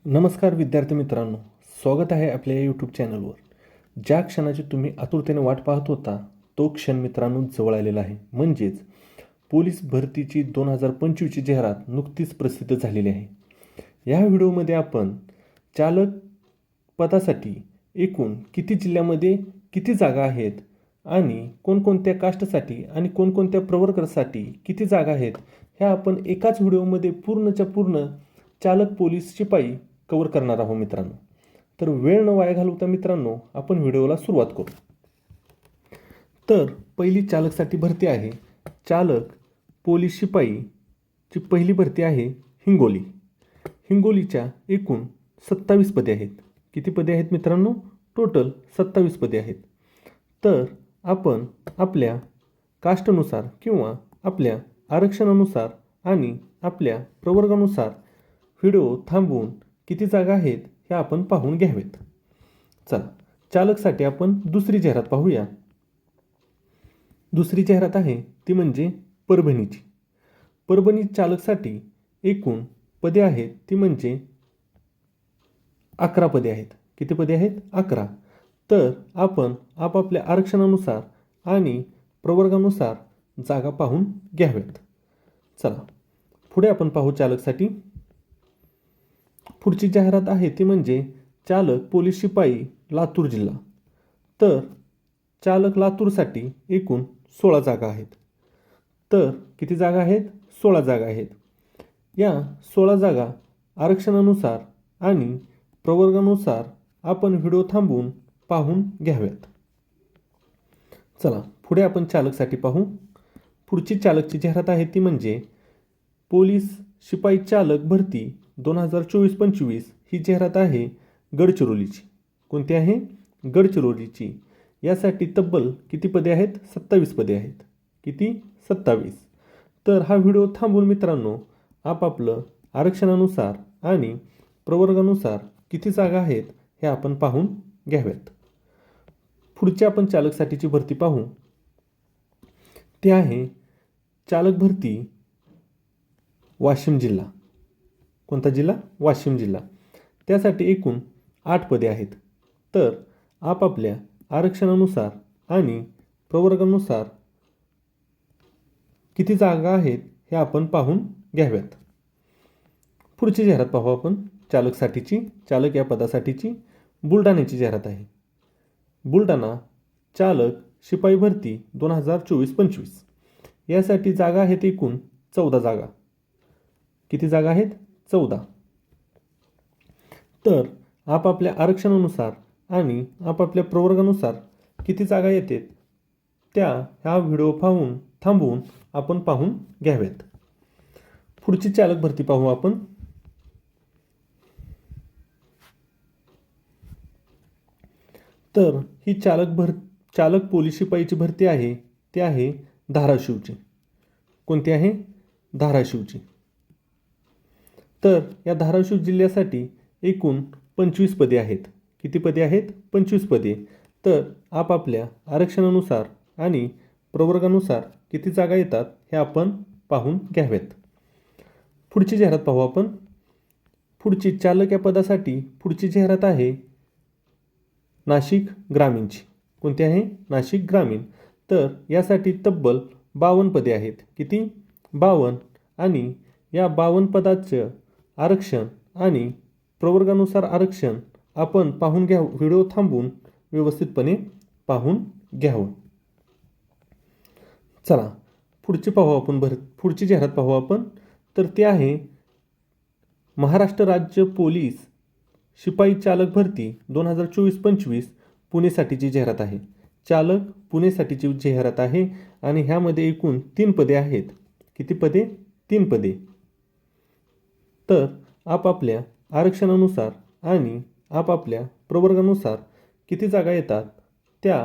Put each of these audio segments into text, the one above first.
नमस्कार विद्यार्थी मित्रांनो, स्वागत आहे आपल्या या यूट्यूब चॅनलवर. ज्या क्षणाची तुम्ही आतुरतेने वाट पाहत होता तो क्षण मित्रांनो जवळ आलेला आहे. म्हणजेच पोलीस भरतीची 2025ची जाहिरात नुकतीच प्रसिद्ध झालेली आहे. या व्हिडिओमध्ये आपण चालक पदासाठी एकूण किती जिल्ह्यामध्ये किती जागा आहेत आणि कोणकोणत्या कास्टसाठी आणि कोणकोणत्या प्रवर्गासाठी किती जागा आहेत ह्या आपण एकाच व्हिडिओमध्ये पूर्णच्या पूर्ण चालक पोलीस शिपाई कवर करणार आहोत मित्रांनो. तर वेळ न वाया घालवता मित्रांनो आपण व्हिडिओला सुरुवात करू. तर पहिली चालकसाठी भरती आहे चालक पोलीस शिपाईची पहिली भरती आहे हिंगोली. हिंगोलीच्या एकूण 27 पदे आहेत. किती पदे आहेत मित्रांनो? टोटल 27 पदे आहेत. तर आपण आपल्या कास्टनुसार किंवा आपल्या आरक्षणानुसार आणि आपल्या प्रवर्गानुसार व्हिडिओ थांबवून किती जागा आहेत हे आपण पाहून घ्यावेत. चला, चालकसाठी आपण दुसरी जाहिरात पाहूया. दुसरी जाहिरात आहे ती म्हणजे परभणीची. परभणी चालकसाठी एकूण पदे आहेत ती म्हणजे 11 पदे आहेत. किती पदे आहेत? 11. तर आपण आपापल्या आरक्षणानुसार आणि प्रवर्गानुसार जागा पाहून घ्याव्यात. चला पुढे आपण पाहू चालकसाठी. पुढची जाहिरात आहे ती म्हणजे चालक पोलीस शिपाई लातूर जिल्हा. तर चालक लातूरसाठी एकूण 16 जागा आहेत. तर किती जागा आहेत? 16 जागा आहेत. या 16 जागा आरक्षणानुसार आणि प्रवर्गानुसार आपण व्हिडिओ थांबवून पाहून घ्याव्यात. चला पुढे आपण चालकसाठी पाहू. पुढची चालकची जाहिरात आहे ती म्हणजे पोलीस शिपाई चालक भरती 2024-25 ही जाहिरात आहे गडचिरोलीची. कोणती आहे? गडचिरोलीची. यासाठी तब्बल किती पदे आहेत? 27 पदे आहेत. किती? 27. तर हा व्हिडिओ थांबवून मित्रांनो आपापलं आरक्षणानुसार आणि प्रवर्गानुसार किती जागा आहेत हे आपण पाहून घ्याव्यात. पुढची आपण चालकसाठीची भरती पाहू. ते आहे चालक भरती वाशिम जिल्हा. कोणता जिल्हा? वाशिम जिल्हा. त्यासाठी एकूण 8 पदे आहेत. तर आपापल्या आरक्षणानुसार आणि प्रवर्गानुसार किती जागा आहेत हे आपण पाहून घ्याव्यात. पुढची जाहिरात पाहू आपण चालकसाठीची. चालक या पदासाठीची बुलढाण्याची जाहिरात आहे. बुलढाणा चालक शिपाई भरती 2024-25 यासाठी जागा आहेत एकूण 14 जागा. किती जागा आहेत? 14. तर आपापल्या आरक्षणानुसार आणि आपापल्या प्रवर्गानुसार किती जागा येतात त्या ह्या व्हिडिओ थांबवून आपण पाहून घ्याव्यात. पुढची चालक भरती पाहू आपण. तर ही चालक पोलीस शिपाईची भरती आहे ती आहे धाराशिवची. कोणती आहे? धाराशिवची. तर या धाराशिव जिल्ह्यासाठी एकूण 25 पदे आहेत. किती पदे आहेत? 25 पदे. तर आपापल्या आरक्षणानुसार आणि प्रवर्गानुसार किती जागा येतात हे आपण पाहून घ्याव्यात. पुढची जाहिरात पाहू आपण. पुढची चालक या पदासाठी पुढची जाहिरात आहे नाशिक ग्रामीणची. कोणती आहे? नाशिक ग्रामीण. तर यासाठी तब्बल 52 पदे आहेत. किती? 52. आणि या 52 पदाचं आरक्षण आणि प्रवर्गानुसार आरक्षण आपण पाहून व्हिडिओ थांबवून व्यवस्थितपणे पाहून घ्यावं. चला पुढची पुढची जाहिरात पाहू आपण. तर ती आहे महाराष्ट्र राज्य पोलीस शिपाई चालक भरती 2024-25 पुणेसाठीची जाहिरात आहे. चालक पुणेसाठीची जाहिरात आहे आणि ह्यामध्ये एकूण 3 पदे आहेत. किती पदे? 3 पदे. तर आपापल्या आरक्षणानुसार आणि आपापल्या प्रवर्गानुसार किती जागा येतात त्या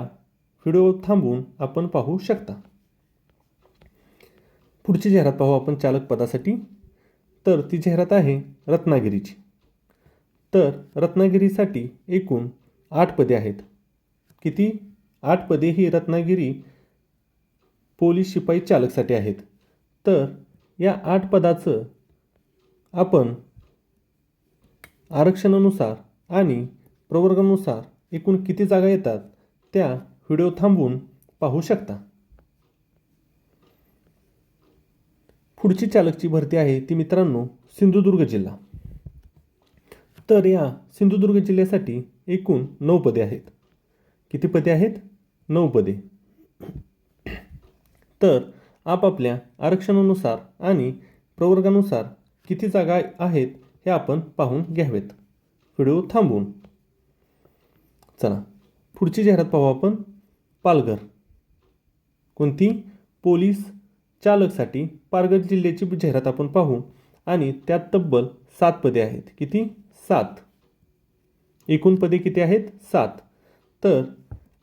व्हिडिओ थांबवून आपण पाहू शकता. पुढची जाहिरात पाहू आपण चालक पदासाठी. तर ती जाहिरात आहे रत्नागिरीची. तर रत्नागिरीसाठी एकूण 8 पदे आहेत. किती? 8 पदे ही रत्नागिरी पोलीस शिपाई चालकसाठी आहेत. तर या 8 पदाचं आपण आरक्षणानुसार आणि प्रवर्गानुसार एकूण किती जागा येतात त्या व्हिडिओ थांबवून पाहू शकता. पुढची चालकची भरती आहे ती मित्रांनो सिंधुदुर्ग जिल्हा. तर या सिंधुदुर्ग जिल्ह्यासाठी एकूण 9 पदे आहेत. किती पदे आहेत? 9 पदे. तर आपापल्या आरक्षणानुसार आणि प्रवर्गानुसार किती जागा आहेत हे आपण पाहून घ्यावेत व्हिडिओ थांबवून. चला पुढची जाहिरात पाहू आपण. पालघर. कोणती? पोलीस चालकसाठी पालघर जिल्ह्याची जाहिरात आपण पाहू आणि त्यात तब्बल 7 पदे आहेत. किती? 7. एकूण पदे किती आहेत? 7. तर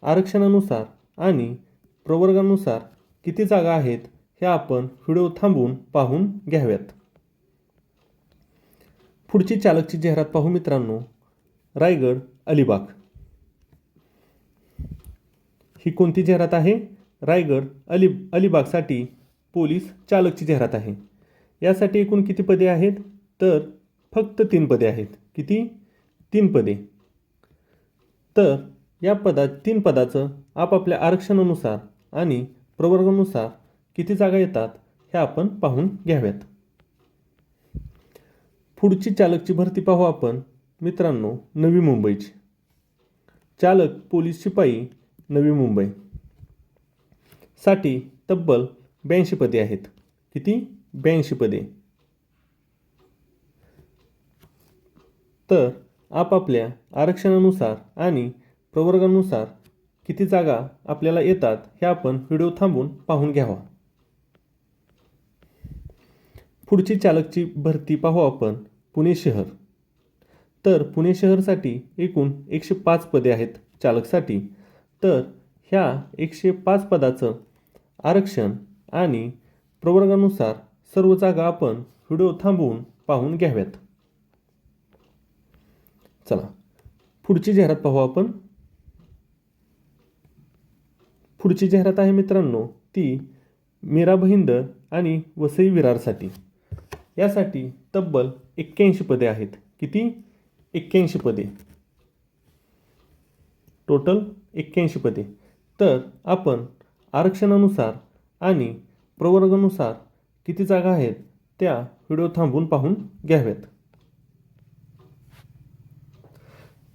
आरक्षणानुसार आणि प्रवर्गानुसार किती जागा आहेत हे आपण व्हिडिओ थांबवून पाहून घ्याव्यात. पुढची चालकची जाहिरात पाहू मित्रांनो. रायगड अलिबाग. ही कोणती जाहिरात आहे? रायगड अलिबागसाठी पोलीस चालकची जाहिरात आहे. यासाठी एकूण किती पदे आहेत? तर फक्त 3 पदे आहेत. किती? 3 पदे. तर या 3 पदाचं आपापल्या आरक्षणानुसार आणि प्रवर्गानुसार किती जागा येतात हे आपण पाहून घ्याव्यात. पुढची चालकची भरती पाहू आपण मित्रांनो. नवी मुंबईची. चालक पोलीस शिपाई नवी मुंबई साठी तब्बल 82 पदे आहेत. किती? 82 पदे. तर आपापल्या आरक्षणानुसार आणि प्रवर्गानुसार किती जागा आपल्याला येतात हे आपण व्हिडिओ थांबवून पाहून घ्यावा. पुढची चालकची भरती पाहू आपण. पुणे शहर. तर पुणे शहरसाठी एकूण 105 पदे आहेत चालकसाठी. तर ह्या 105 पदाचं आरक्षण आणि प्रवर्गानुसार सर्व जागा आपण व्हिडिओ थांबवून पाहून घ्याव्यात. चला पुढची जाहिरात पाहू आपण. पुढची जाहिरात आहे मित्रांनो ती मीरा भाईंदर आणि वसई विरारसाठी. यासाठी तब्बल 81 पदे आहेत. किती? 81 पदे. टोटल 81 पदे. तर आपण आरक्षणानुसार आणि प्रवर्गानुसार किती जागा आहेत त्या व्हिडिओ थांबवून पाहून घ्याव्यात.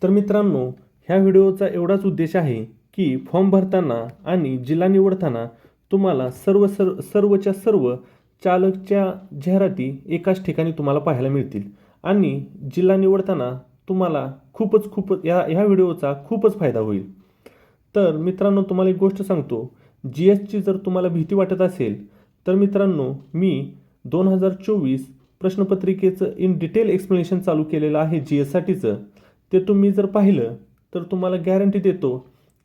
तर मित्रांनो ह्या व्हिडिओचा एवढाच उद्देश आहे की फॉर्म भरताना आणि जिल्हा निवडताना तुम्हाला सर्वच्या सर्व चालकच्या जाहिराती एकाच ठिकाणी तुम्हाला पाहायला मिळतील आणि जिल्हा निवडताना तुम्हाला खूपच ह्या व्हिडिओचा खूपच फायदा होईल. तर मित्रांनो तुम्हाला एक गोष्ट सांगतो. GSची जर तुम्हाला भीती वाटत असेल तर मित्रांनो मी 2024 प्रश्नपत्रिकेचं इन डिटेल एक्सप्लेनेशन चालू केलेलं आहे GSसाठीचं. ते तुम्ही जर पाहिलं तर तुम्हाला गॅरंटी देतो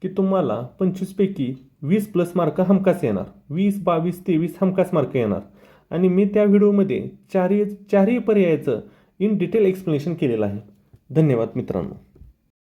की तुम्हाला 25 पैकी 20+ मार्क हमखास येणार. 20, 22, 23 हमखास मार्क येणार. आणि मी त्या व्हिडिओमध्ये चारही पर्यायाचं इन डिटेल एक्सप्लेनेशन केलेलं आहे. धन्यवाद मित्रांनो.